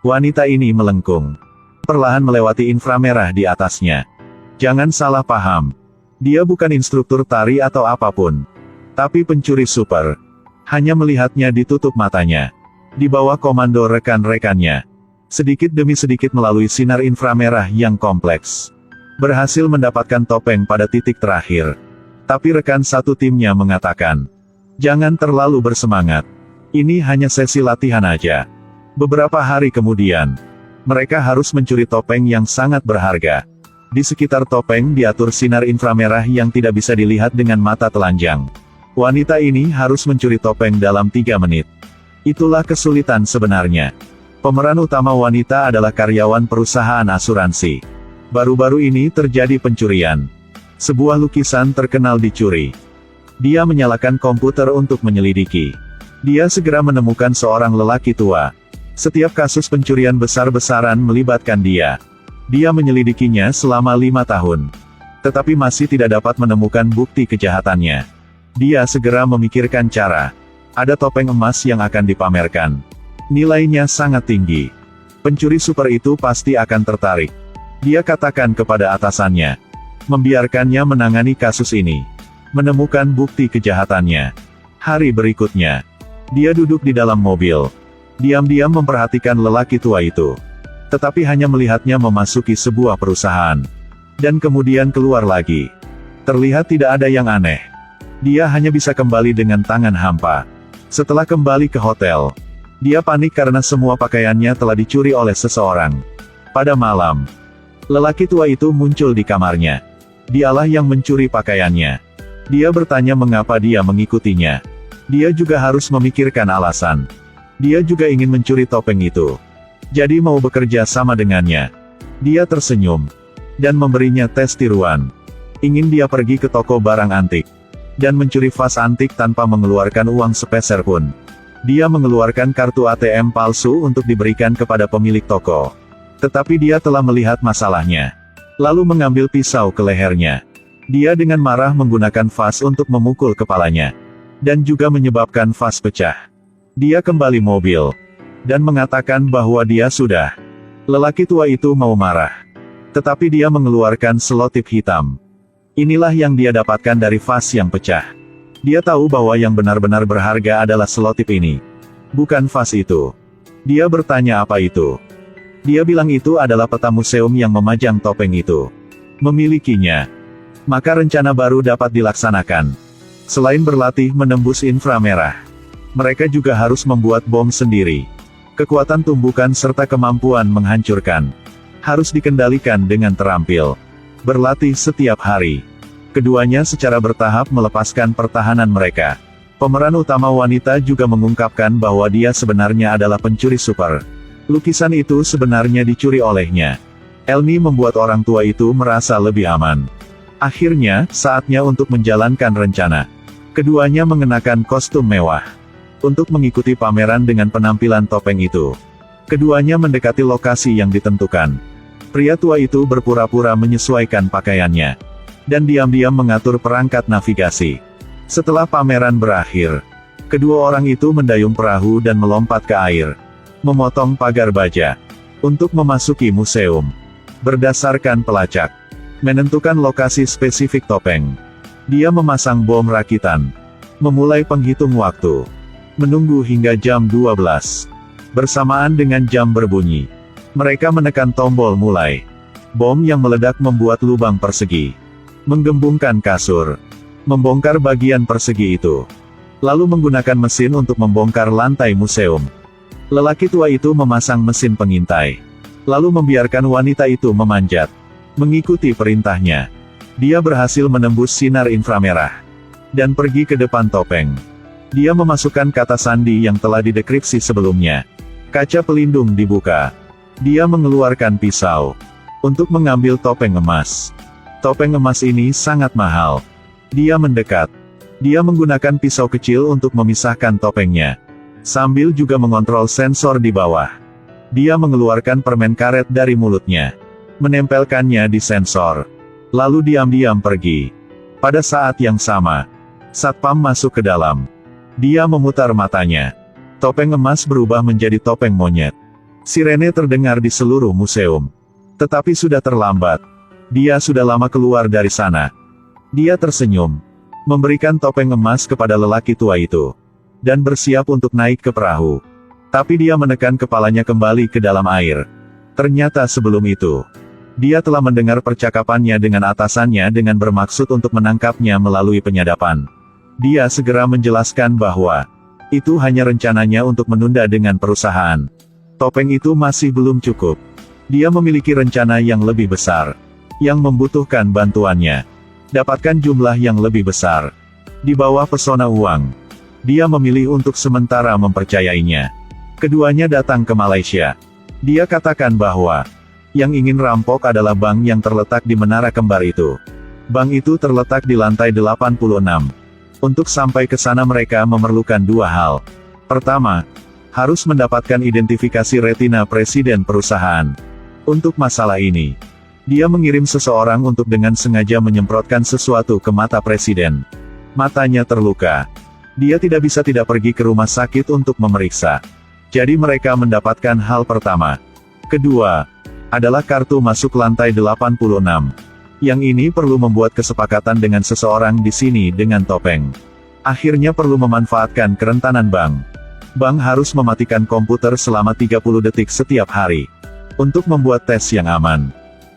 Wanita ini melengkung. Perlahan melewati inframerah di atasnya. Jangan salah paham. Dia bukan instruktur tari atau apapun. Tapi pencuri super. Hanya melihatnya ditutup matanya. Di bawah komando rekan-rekannya. Sedikit demi sedikit melalui sinar inframerah yang kompleks. Berhasil mendapatkan topeng pada titik terakhir. Tapi rekan satu timnya mengatakan, jangan terlalu bersemangat. Ini hanya sesi latihan aja. Beberapa hari kemudian, mereka harus mencuri topeng yang sangat berharga. Di sekitar topeng diatur sinar inframerah yang tidak bisa dilihat dengan mata telanjang. Wanita ini harus mencuri topeng dalam 3 menit. Itulah kesulitan sebenarnya. Pemeran utama wanita adalah karyawan perusahaan asuransi. Baru-baru ini terjadi pencurian. Sebuah lukisan terkenal dicuri. Dia menyalakan komputer untuk menyelidiki. Dia segera menemukan seorang lelaki tua. Setiap kasus pencurian besar-besaran melibatkan dia. Dia menyelidikinya selama 5 tahun. Tetapi masih tidak dapat menemukan bukti kejahatannya. Dia segera memikirkan cara. Ada topeng emas yang akan dipamerkan. Nilainya sangat tinggi. Pencuri super itu pasti akan tertarik. Dia katakan kepada atasannya. Membiarkannya menangani kasus ini. Menemukan bukti kejahatannya. Hari berikutnya. Dia duduk di dalam mobil. Diam-diam memperhatikan lelaki tua itu. Tetapi hanya melihatnya memasuki sebuah perusahaan. Dan kemudian keluar lagi. Terlihat tidak ada yang aneh. Dia hanya bisa kembali dengan tangan hampa. Setelah kembali ke hotel, dia panik karena semua pakaiannya telah dicuri oleh seseorang. Pada malam, lelaki tua itu muncul di kamarnya. Dialah yang mencuri pakaiannya. Dia bertanya mengapa dia mengikutinya. Dia juga harus memikirkan alasan. Dia juga ingin mencuri topeng itu. Jadi mau bekerja sama dengannya. Dia tersenyum. Dan memberinya tes tiruan. Ingin dia pergi ke toko barang antik. Dan mencuri vas antik tanpa mengeluarkan uang sepeser pun. Dia mengeluarkan kartu ATM palsu untuk diberikan kepada pemilik toko. Tetapi dia telah melihat masalahnya. Lalu mengambil pisau ke lehernya. Dia dengan marah menggunakan vas untuk memukul kepalanya. Dan juga menyebabkan vas pecah. Dia kembali mobil. Dan mengatakan bahwa dia sudah. Lelaki tua itu mau marah. Tetapi dia mengeluarkan selotip hitam. Inilah yang dia dapatkan dari vas yang pecah. Dia tahu bahwa yang benar-benar berharga adalah selotip ini. Bukan vas itu. Dia bertanya apa itu. Dia bilang itu adalah peta museum yang memajang topeng itu. Memilikinya. Maka rencana baru dapat dilaksanakan. Selain berlatih menembus inframerah. Mereka juga harus membuat bom sendiri. Kekuatan tumbukan serta kemampuan menghancurkan. Harus dikendalikan dengan terampil. Berlatih setiap hari. Keduanya secara bertahap melepaskan pertahanan mereka. Pemeran utama wanita juga mengungkapkan bahwa dia sebenarnya adalah pencuri super. Lukisan itu sebenarnya dicuri olehnya. Elmi membuat orang tua itu merasa lebih aman. Akhirnya, saatnya untuk menjalankan rencana. Keduanya mengenakan kostum mewah. Untuk mengikuti pameran dengan penampilan topeng itu. Keduanya mendekati lokasi yang ditentukan. Pria tua itu berpura-pura menyesuaikan pakaiannya. Dan diam-diam mengatur perangkat navigasi. Setelah pameran berakhir, kedua orang itu mendayung perahu dan melompat ke air. Memotong pagar baja. Untuk memasuki museum. Berdasarkan pelacak. Menentukan lokasi spesifik topeng. Dia memasang bom rakitan. Memulai penghitung waktu. Menunggu hingga jam 12. Bersamaan dengan jam berbunyi. Mereka menekan tombol mulai. Bom yang meledak membuat lubang persegi. Menggembungkan kasur. Membongkar bagian persegi itu. Lalu menggunakan mesin untuk membongkar lantai museum. Lelaki tua itu memasang mesin pengintai. Lalu membiarkan wanita itu memanjat. Mengikuti perintahnya. Dia berhasil menembus sinar inframerah. Dan pergi ke depan topeng. Dia memasukkan kata sandi yang telah didekripsi sebelumnya. Kaca pelindung dibuka. Dia mengeluarkan pisau. Untuk mengambil topeng emas. Topeng emas ini sangat mahal. Dia mendekat. Dia menggunakan pisau kecil untuk memisahkan topengnya. Sambil juga mengontrol sensor di bawah. Dia mengeluarkan permen karet dari mulutnya. Menempelkannya di sensor. Lalu diam-diam pergi. Pada saat yang sama. Satpam masuk ke dalam. Dia memutar matanya. Topeng emas berubah menjadi topeng monyet. Sirene terdengar di seluruh museum. Tetapi sudah terlambat. Dia sudah lama keluar dari sana. Dia tersenyum, memberikan topeng emas kepada lelaki tua itu, dan bersiap untuk naik ke perahu. Tapi dia menekan kepalanya kembali ke dalam air. Ternyata sebelum itu, dia telah mendengar percakapannya dengan atasannya dengan bermaksud untuk menangkapnya melalui penyadapan. Dia segera menjelaskan bahwa itu hanya rencananya untuk menunda dengan perusahaan. Topeng itu masih belum cukup. Dia memiliki rencana yang lebih besar, yang membutuhkan bantuannya. Dapatkan jumlah yang lebih besar. Di bawah pesona uang, dia memilih untuk sementara mempercayainya. Keduanya datang ke Malaysia. Dia katakan bahwa yang ingin rampok adalah bank yang terletak di Menara Kembar itu. Bank itu terletak di lantai 86. Untuk sampai ke sana mereka memerlukan dua hal. Pertama, harus mendapatkan identifikasi retina presiden perusahaan. Untuk masalah ini, dia mengirim seseorang untuk dengan sengaja menyemprotkan sesuatu ke mata presiden. Matanya terluka. Dia tidak bisa tidak pergi ke rumah sakit untuk memeriksa. Jadi mereka mendapatkan hal pertama. Kedua, adalah kartu masuk lantai 86. Yang ini perlu membuat kesepakatan dengan seseorang di sini dengan topeng. Akhirnya perlu memanfaatkan kerentanan bank. Bank harus mematikan komputer selama 30 detik setiap hari. Untuk membuat tes yang aman.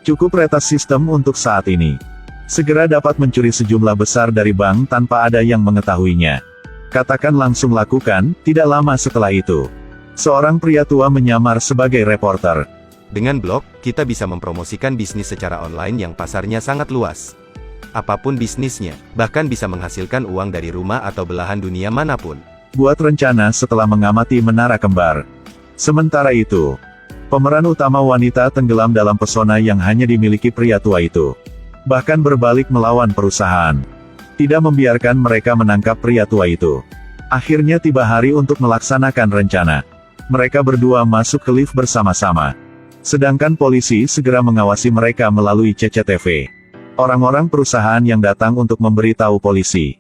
Cukup retas sistem untuk saat ini. Segera dapat mencuri sejumlah besar dari bank tanpa ada yang mengetahuinya. Katakan langsung lakukan, tidak lama setelah itu. Seorang pria tua menyamar sebagai reporter. Dengan blog, kita bisa mempromosikan bisnis secara online yang pasarnya sangat luas. Apapun bisnisnya, bahkan bisa menghasilkan uang dari rumah atau belahan dunia manapun. Buat rencana setelah mengamati Menara Kembar. Sementara itu, pemeran utama wanita tenggelam dalam pesona yang hanya dimiliki pria tua itu. Bahkan berbalik melawan perusahaan. Tidak membiarkan mereka menangkap pria tua itu. Akhirnya tiba hari untuk melaksanakan rencana. Mereka berdua masuk ke lift bersama-sama. Sedangkan polisi segera mengawasi mereka melalui CCTV. Orang-orang perusahaan yang datang untuk memberitahu polisi.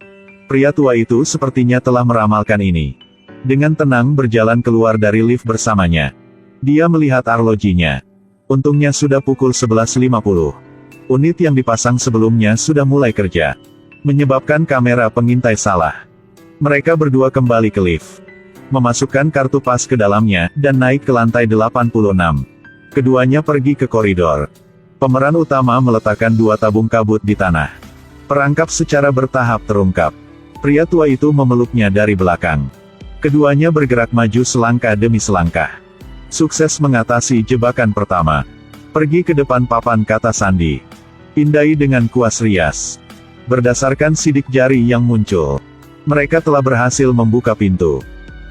Pria tua itu sepertinya telah meramalkan ini. Dengan tenang berjalan keluar dari lift bersamanya. Dia melihat arlojinya. Untungnya sudah pukul 11.50. Unit yang dipasang sebelumnya sudah mulai kerja. Menyebabkan kamera pengintai salah. Mereka berdua kembali ke lift. Memasukkan kartu pas ke dalamnya, dan naik ke lantai 86. Keduanya pergi ke koridor. Pemeran utama meletakkan dua tabung kabut di tanah. Perangkap secara bertahap terungkap. Pria tua itu memeluknya dari belakang. Keduanya bergerak maju selangkah demi selangkah. Sukses mengatasi jebakan pertama. Pergi ke depan papan, kata Sandi. Pindai dengan kuas rias. Berdasarkan sidik jari yang muncul, mereka telah berhasil membuka pintu.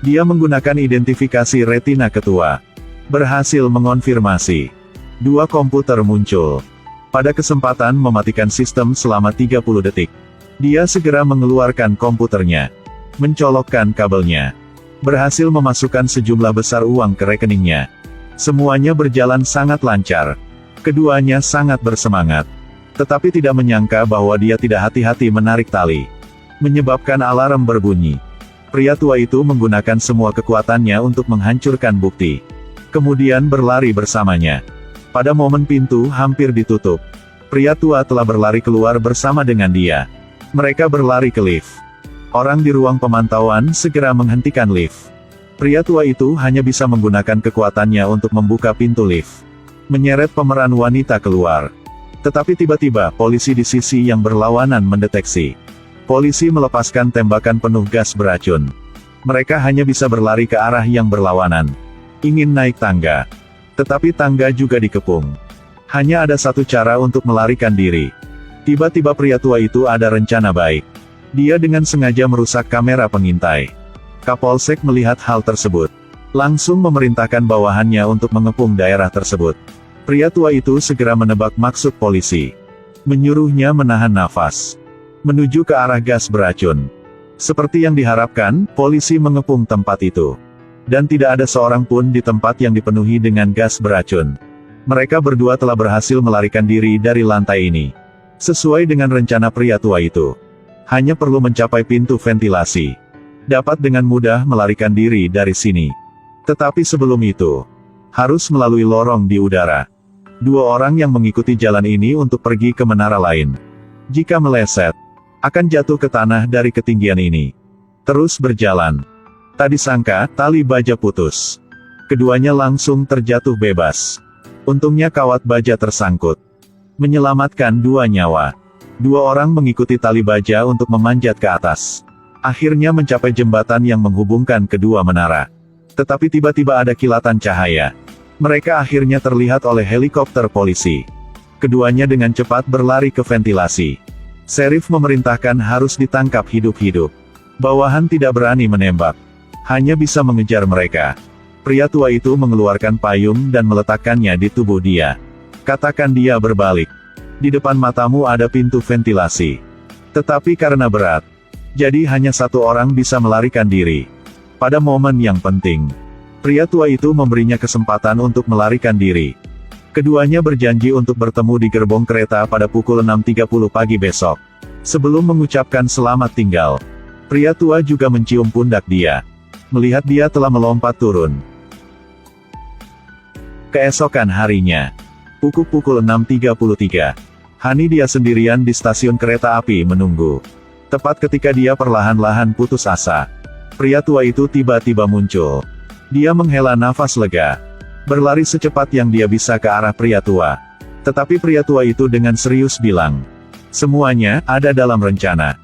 Dia menggunakan identifikasi retina ketua. Berhasil mengonfirmasi. Dua komputer muncul. Pada kesempatan mematikan sistem selama 30 detik. Dia segera mengeluarkan komputernya. Mencolokkan kabelnya. Berhasil memasukkan sejumlah besar uang ke rekeningnya. Semuanya berjalan sangat lancar. Keduanya sangat bersemangat. Tetapi tidak menyangka bahwa dia tidak hati-hati menarik tali. Menyebabkan alarm berbunyi. Pria tua itu menggunakan semua kekuatannya untuk menghancurkan bukti. Kemudian berlari bersamanya. Pada momen pintu hampir ditutup, pria tua telah berlari keluar bersama dengan dia. Mereka berlari ke lift. Orang di ruang pemantauan segera menghentikan lift. Pria tua itu hanya bisa menggunakan kekuatannya untuk membuka pintu lift. Menyeret pemeran wanita keluar. Tetapi tiba-tiba, polisi di sisi yang berlawanan mendeteksi. Polisi melepaskan tembakan penuh gas beracun. Mereka hanya bisa berlari ke arah yang berlawanan. Ingin naik tangga. Tetapi tangga juga dikepung. Hanya ada satu cara untuk melarikan diri. Tiba-tiba pria tua itu ada rencana baik. Dia dengan sengaja merusak kamera pengintai. Kapolsek melihat hal tersebut. Langsung memerintahkan bawahannya untuk mengepung daerah tersebut. Pria tua itu segera menebak maksud polisi. Menyuruhnya menahan nafas. Menuju ke arah gas beracun. Seperti yang diharapkan, polisi mengepung tempat itu. Dan tidak ada seorang pun di tempat yang dipenuhi dengan gas beracun. Mereka berdua telah berhasil melarikan diri dari lantai ini. Sesuai dengan rencana pria tua itu. Hanya perlu mencapai pintu ventilasi. Dapat dengan mudah melarikan diri dari sini. Tetapi sebelum itu, Harus melalui lorong di udara. Dua orang yang mengikuti jalan ini untuk pergi ke menara lain. Jika meleset, akan jatuh ke tanah dari ketinggian ini. Terus berjalan. Tak disangka, tali baja putus. Keduanya langsung terjatuh bebas. Untungnya kawat baja tersangkut. Menyelamatkan dua nyawa. Dua orang mengikuti tali baja untuk memanjat ke atas. Akhirnya mencapai jembatan yang menghubungkan kedua menara. Tetapi tiba-tiba ada kilatan cahaya. Mereka akhirnya terlihat oleh helikopter polisi. Keduanya dengan cepat berlari ke ventilasi. Serif memerintahkan harus ditangkap hidup-hidup. Bawahan tidak berani menembak. Hanya bisa mengejar mereka. Pria tua itu mengeluarkan payung dan meletakkannya di tubuh dia. Katakan dia berbalik. Di depan matamu ada pintu ventilasi. Tetapi karena berat, jadi hanya satu orang bisa melarikan diri. Pada momen yang penting, pria tua itu memberinya kesempatan untuk melarikan diri. Keduanya berjanji untuk bertemu di gerbong kereta pada pukul 6.30 pagi besok. Sebelum mengucapkan selamat tinggal, pria tua juga mencium pundak dia. Melihat dia telah melompat turun. Keesokan harinya, pukul 6.33. Hani dia sendirian di stasiun kereta api menunggu. Tepat ketika dia perlahan-lahan putus asa, pria tua itu tiba-tiba muncul. Dia menghela nafas lega. Berlari secepat yang dia bisa ke arah pria tua. Tetapi pria tua itu dengan serius bilang, "Semuanya ada dalam rencana."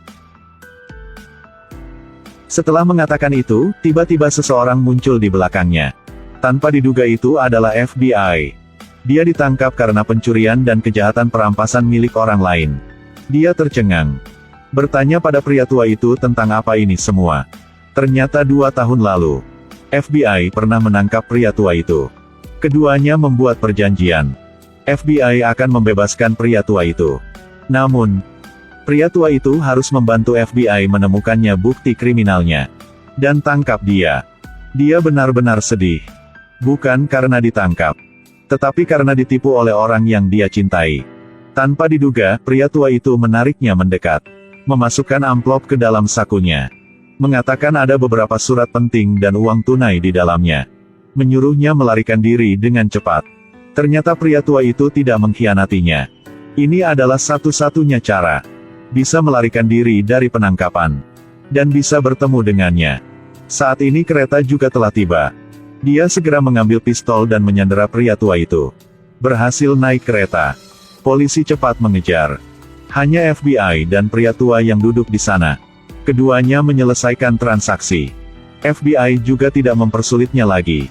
Setelah mengatakan itu, tiba-tiba seseorang muncul di belakangnya. Tanpa diduga itu adalah FBI. Dia ditangkap karena pencurian dan kejahatan perampasan milik orang lain. Dia tercengang. Bertanya pada pria tua itu tentang apa ini semua. Ternyata 2 tahun lalu, FBI pernah menangkap pria tua itu. Keduanya membuat perjanjian. FBI akan membebaskan pria tua itu. Namun, pria tua itu harus membantu FBI menemukannya bukti kriminalnya. Dan tangkap dia. Dia benar-benar sedih. Bukan karena ditangkap, tetapi karena ditipu oleh orang yang dia cintai. Tanpa diduga, pria tua itu menariknya mendekat. Memasukkan amplop ke dalam sakunya. Mengatakan ada beberapa surat penting dan uang tunai di dalamnya. Menyuruhnya melarikan diri dengan cepat. Ternyata pria tua itu tidak mengkhianatinya. Ini adalah satu-satunya cara. Bisa melarikan diri dari penangkapan. Dan bisa bertemu dengannya. Saat ini kereta juga telah tiba. Dia segera mengambil pistol dan menyandera pria tua itu. Berhasil naik kereta. Polisi cepat mengejar. Hanya FBI dan pria tua yang duduk di sana. Keduanya menyelesaikan transaksi. FBI juga tidak mempersulitnya lagi.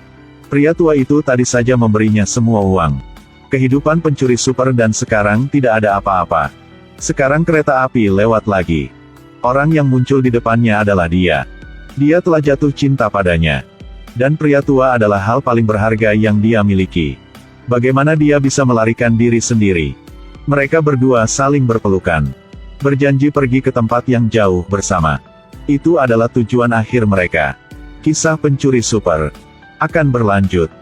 Pria tua itu tadi saja memberinya semua uang. Kehidupan pencuri super dan sekarang tidak ada apa-apa. Sekarang kereta api lewat lagi. Orang yang muncul di depannya adalah dia. Dia telah jatuh cinta padanya. Dan pria tua adalah hal paling berharga yang dia miliki. Bagaimana dia bisa melarikan diri sendiri? Mereka berdua saling berpelukan. Berjanji pergi ke tempat yang jauh bersama. Itu adalah tujuan akhir mereka. Kisah pencuri super akan berlanjut.